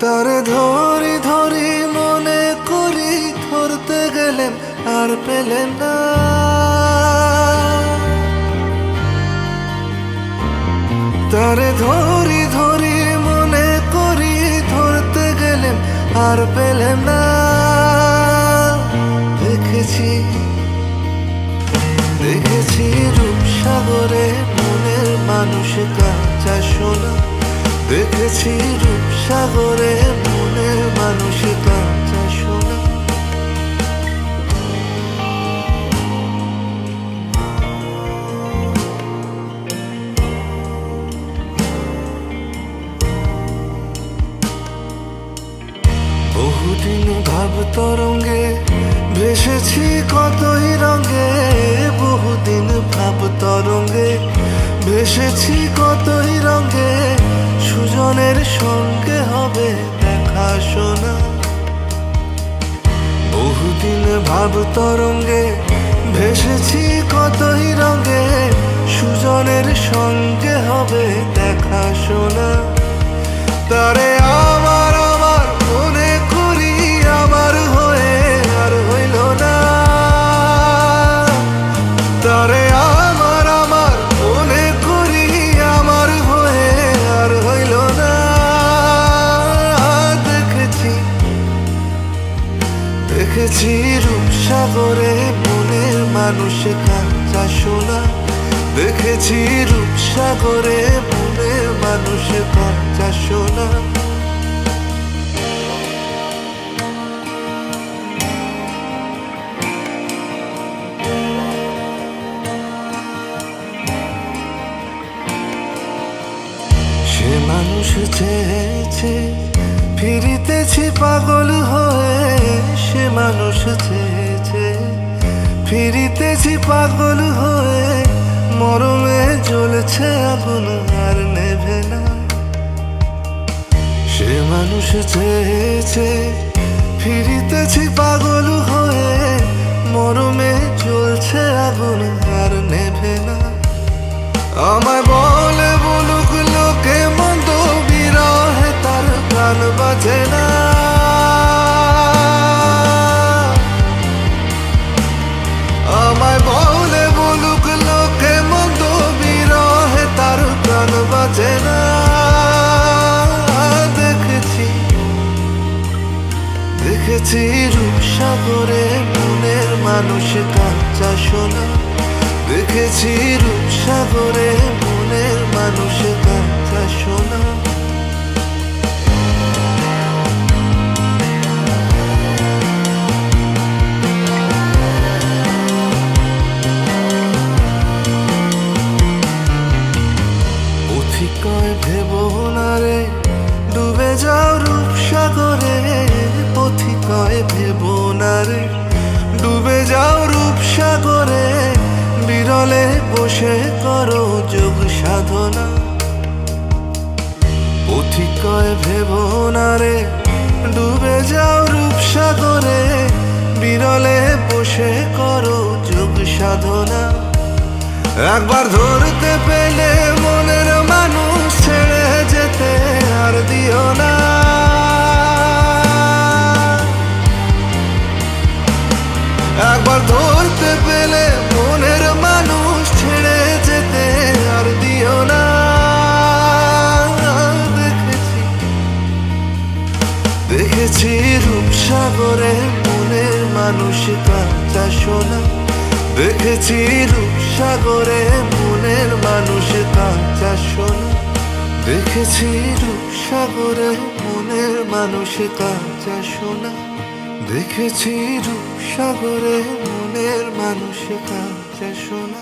তারে ধরি ধরি মনে করি, ধরতে গেলেন আর পেলেন না। তারে ধরি ধরি মনে করি, ধরতে গেলেন আর পেলেন না। দেখেছি দেখেছি রূপসাগরে মনের মানুষ কাঁচা সোনা। দেখেছি রূপসাগরে মনের মানুষ কাঁচা সোনা। বহুদিন ভাব তরঙ্গে ভেসেছি কতই রঙে। বহুদিন ভাব তরঙ্গে ভেসেছি কতই রঙে। সুজনের সঙ্গে হবে দেখা শোনা। বহুদিন ভাব তরঙ্গে ভেসেছি কতই রঙে। সুজনের সঙ্গে হবে দেখা শোনা। তারে আমার আমার মনে করি, আমার হয়ে আর হইল না। তারে আমার আমার মনে করি, আমার হয়ে আর হইল না। দেখেছি দেখেছি রূপসাগরে মনের মানুষ কাঁচা সোনা। দেখেছি রূপসাগরে মনের মানুষ কাঁচা সোনা। সে মানুষ চেয়েছে, ফিরিতেছি পাগল হয়ে। সে মানুষ চেয়েছে, ফিরিতেছি পাগল হয়ে। মরমে জ্বলছে আগুন আর নেভে না। সে মানুষ চেয়েছে, ফিরিতেছি পাগল হয়ে। মরমে জ্বলছে আগুন আর নেভে না। আমায় বলে বলুক লোকে মন্দ, বিরহে তার প্রাণ বাজে না। আমায় বলে বলুক লোকে মন্দ, বিরহে তার প্রাণ বাজে না। দেখেছি দেখেছি রূপসাগরে মনের মানুষ কাঁচা সোনা। দেখেছি রূপসাগরে মনের মানুষ কাঁচা সোনা। পথিকয় ভেবো না রে ডুবে যাও রূপসাগরে। পথিকয় ভেবো না রে ডুবে যাও রূপসাগরে। বিরলে বসে করো যোগ সাধনা। পথিকয় ভেবো না রে ডুবে যাও রূপসাগরে। বিরলে বসে করো যোগ সাধনা। একবার ধরতে পেলে মনের মানুষ ছেড়ে যেতে আর দিও না। একবার ধরতে পেলে মনের মানুষ ছেড়ে যেতে আর দিও না। দেখেছি দেখেছি রূপসাগরে মনের মানুষ কাঁচা সোনা। দেখেছি রূপসাগরে মনের মানুষ কাঁচা সোনা। দেখেছি রূপসাগরে মনের মানুষ কাঁচা সোনা। দেখেছি রূপসাগরে মনের মানুষ কাঁচা সোনা।